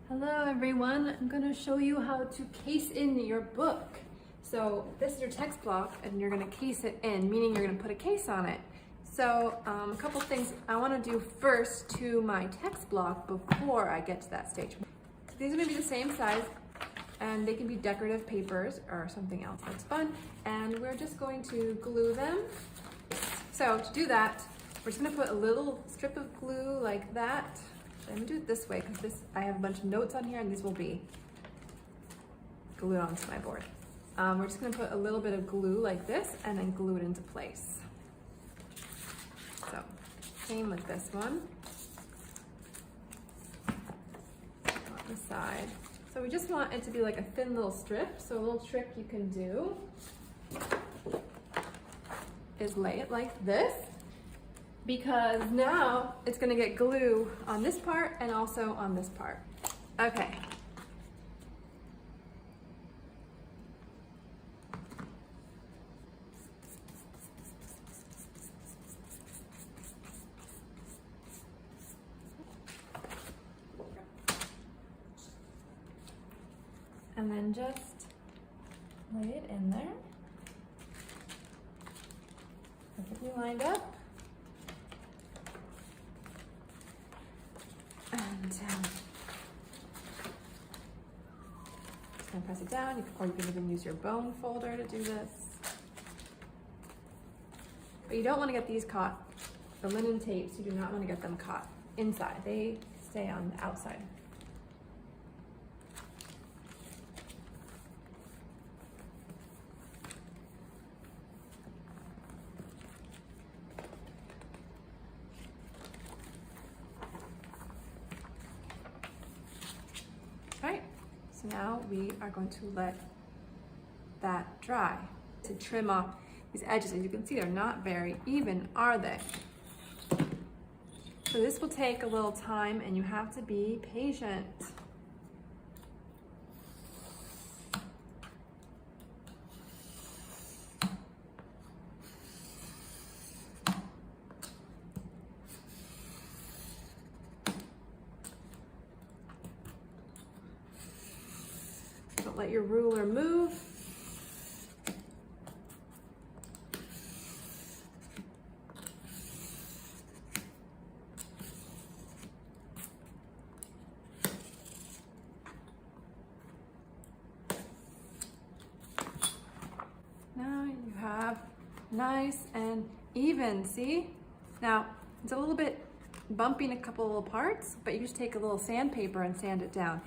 Hello everyone, I'm going to show you how to case in your book. So this is your text block and you're going to case it in, meaning you're going to put a case on it. So a couple things I want to do first to my text block before I get to that stage. So these are going to be the same size and they can be decorative papers or something else that's fun. And we're just going to glue them. So to do that, we're just going to put a little strip of glue like that. I'm gonna do it this way because I have a bunch of notes on here and these will be glued onto my board. We're just gonna put a little bit of glue like this and then glue it into place. So, same with this one. On the side. So we just want it to be like a thin little strip. So a little trick you can do is lay it like this, because now it's gonna get glue on this part and also on this part. Okay. And then just lay it in there. Perfectly lined up. And just gonna press it down, or you can even use your bone folder to do this. But you don't want to get these caught. The linen tapes, you do not want to get them caught inside. They stay on the outside. Right, so now we are going to let that dry to trim off these edges. As you can see, they're not very even, are they? So this will take a little time and you have to be patient. Don't let your ruler move. Now you have nice and even, see? Now, it's a little bit bumpy in a couple little parts, but you just take a little sandpaper and sand it down.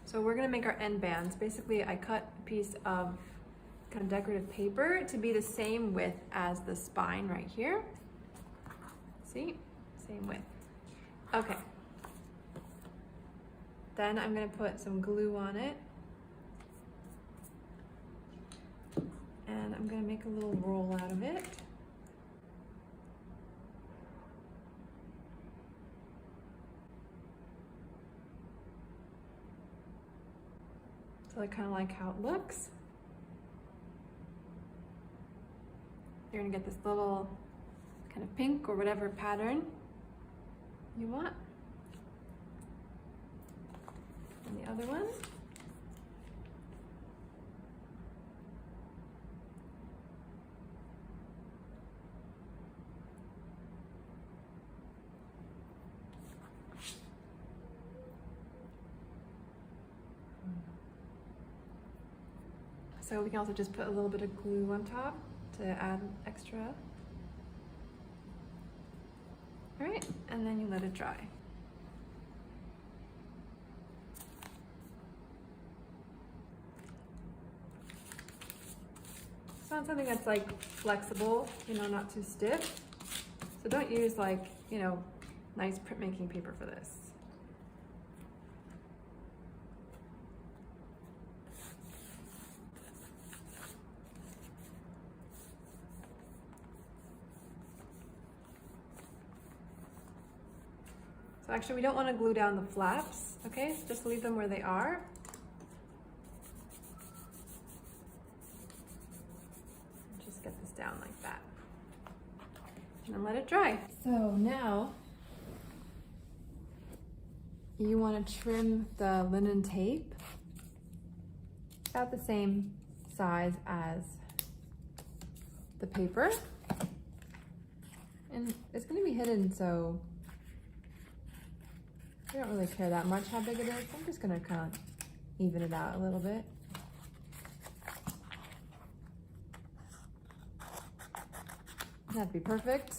So we're gonna make our end bands. Basically, I cut a piece of kind of decorative paper to be the same width as the spine right here. See, same width. Okay. Then I'm gonna put some glue on it. And I'm gonna make a little roll out of it. So I kind of like how it looks. You're gonna get this little kind of pink or whatever pattern you want. And the other one. So we can also just put a little bit of glue on top to add extra. All right, and then you let it dry. It's not something that's like flexible, not too stiff. So don't use like, nice printmaking paper for this. So actually we don't want to glue down the flaps, okay? So just leave them where they are. Just get this down like that. And then let it dry. So now you want to trim the linen tape about the same size as the paper. And it's going to be hidden, so I don't really care that much how big it is. I'm just going to kind of even it out a little bit. That'd be perfect.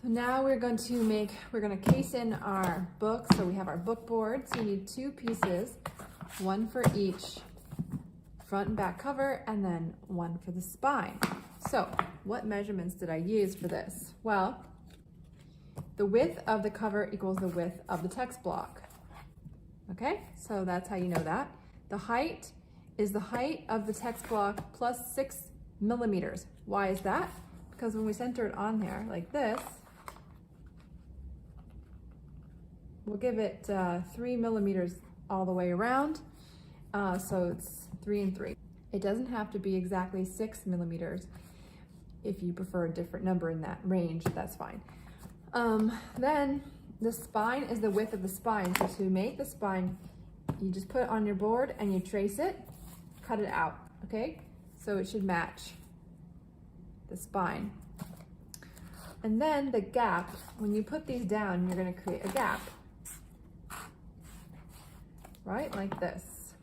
So now we're going to case in our book. So we have our book board. So you need 2 pieces, one for each front and back cover, and then one for the spine. So what measurements did I use for this? Well, the width of the cover equals the width of the text block. Okay, so that's how you know that. The height is the height of the text block plus 6 millimeters. Why is that? Because when we center it on there like this, we'll give it 3 millimeters all the way around. So it's 3 and 3. It doesn't have to be exactly 6 millimeters. If you prefer a different number in that range, that's fine. Then the spine is the width of the spine. So to make the spine, you just put it on your board and you trace it, cut it out, okay? So it should match the spine. And then the gap, when you put these down, you're gonna create a gap, right? Like this.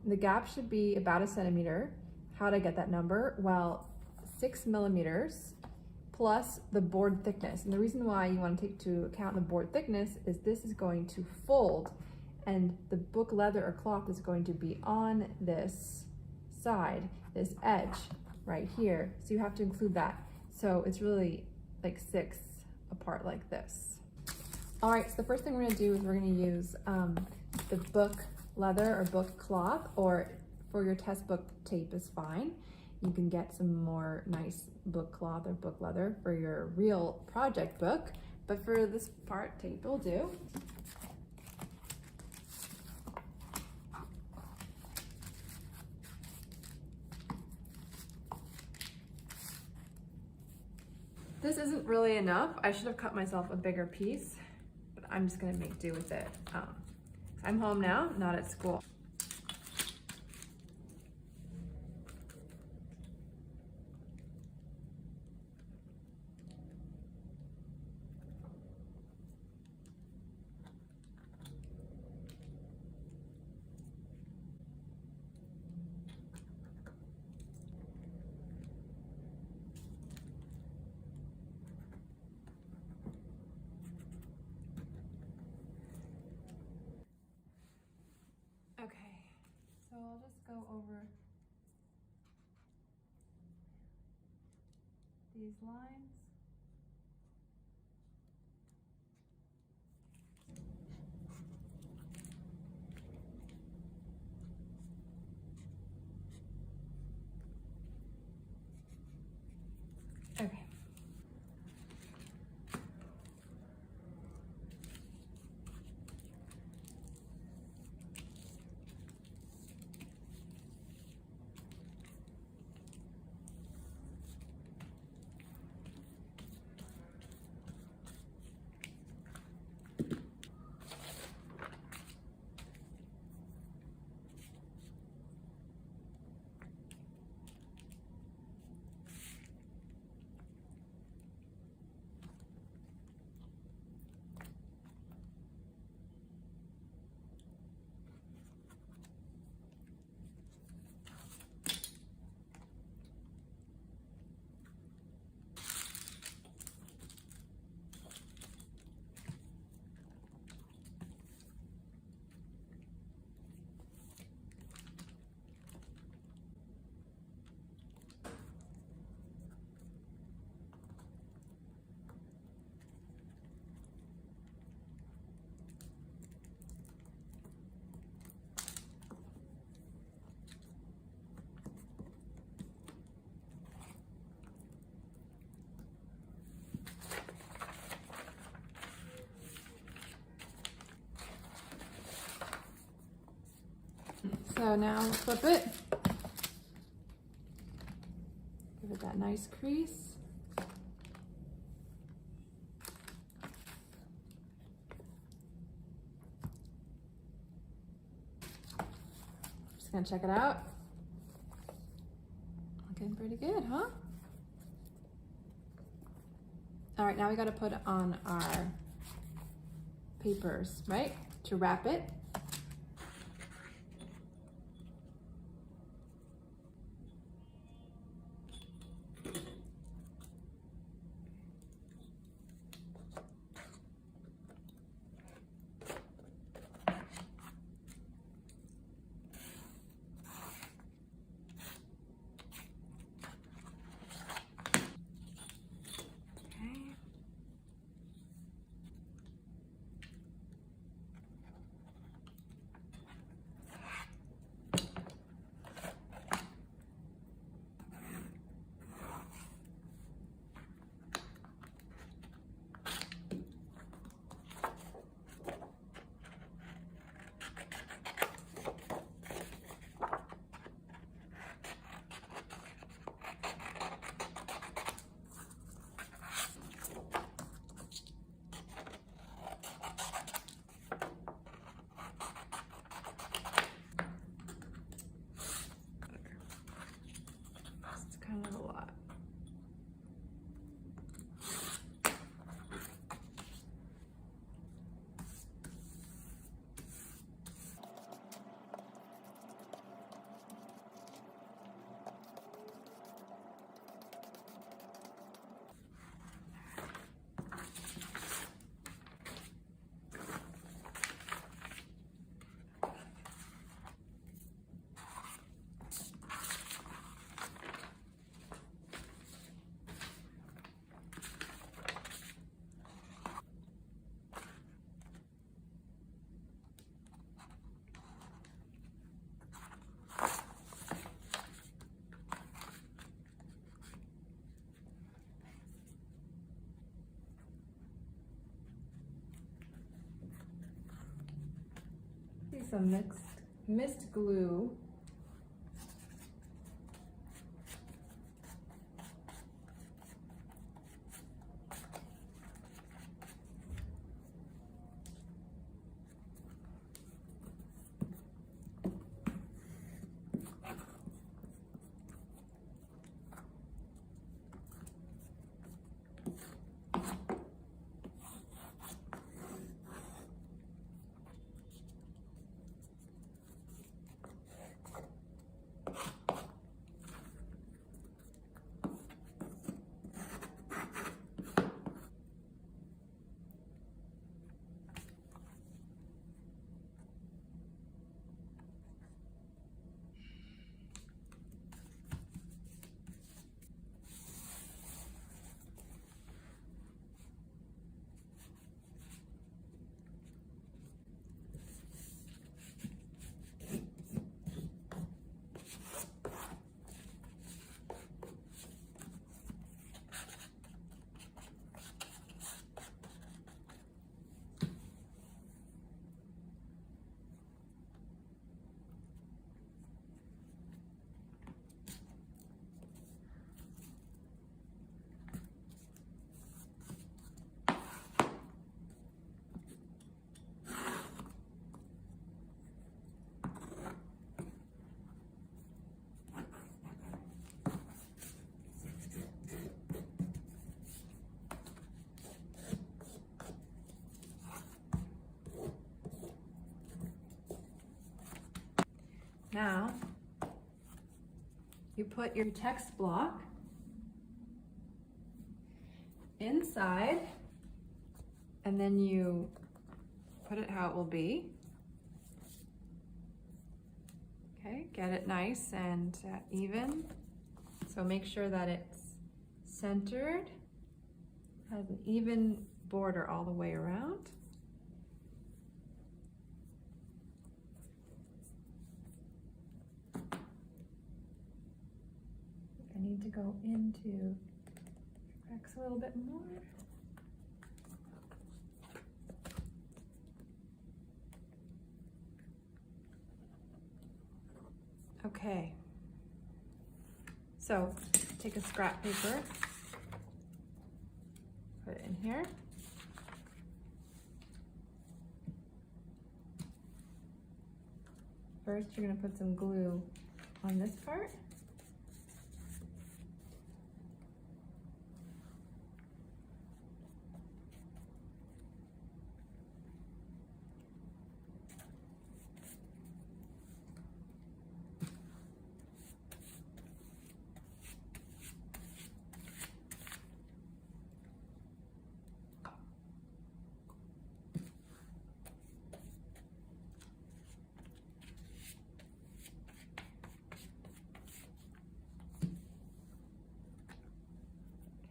The gap should be about 1 centimeter. How did I get that number? Well, 6 millimeters plus the board thickness. And the reason why you want to take into account the board thickness is this is going to fold, and the book leather or cloth is going to be on this side, this edge right here. So you have to include that. So it's really like 6 apart like this. All right, so the first thing we're gonna do is we're gonna use the book leather or book cloth, or for your test book tape is fine. You can get some more nice book cloth or book leather for your real project book, but for this part, tape will do. This isn't really enough. I should have cut myself a bigger piece, but I'm just gonna make do with it. I'm home now, not at school. Okay, so I'll just go over these lines. Okay. So now flip it, give it that nice crease. Just gonna check it out. Looking pretty good, huh? All right, now we gotta put on our papers, right? To wrap it. Kind of a lot. Some mist glue. Now, you put your text block inside, and then you put it how it will be. Okay, get it nice and even. So make sure that it's centered, has an even border all the way around. I need to go into cracks a little bit more. Okay, so take a scrap paper, put it in here. First, you're gonna put some glue on this part.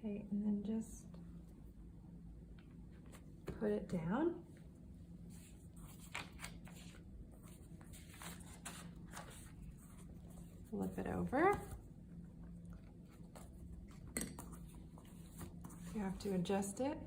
Okay, and then just put it down. Flip it over. You have to adjust it.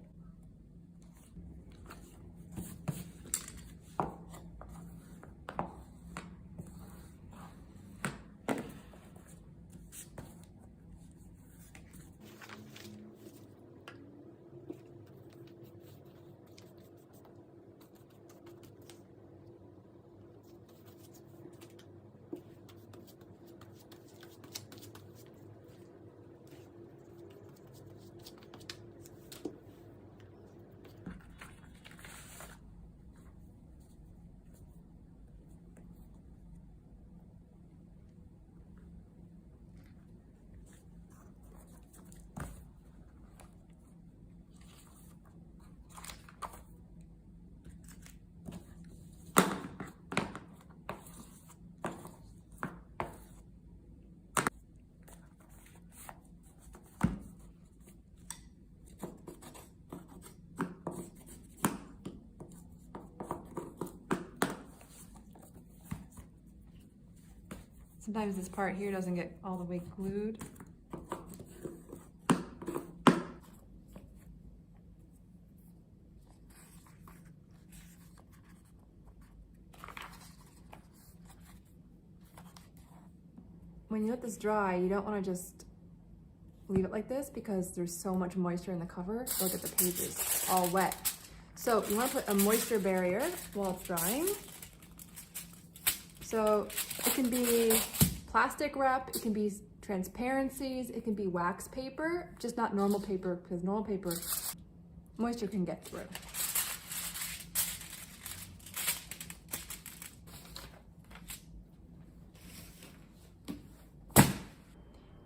Sometimes this part here doesn't get all the way glued. When you let this dry, you don't want to just leave it like this because there's so much moisture in the cover. It'll get the pages all wet. So you want to put a moisture barrier while it's drying. So it can be plastic wrap, it can be transparencies, it can be wax paper, just not normal paper, because normal paper, moisture can get through.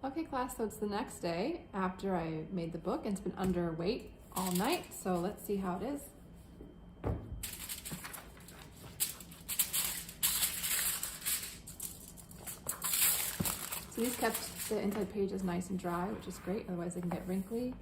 Okay class, so it's the next day after I made the book and it's been under weight all night, so let's see how it is. So these kept the inside pages nice and dry, which is great, otherwise they can get wrinkly.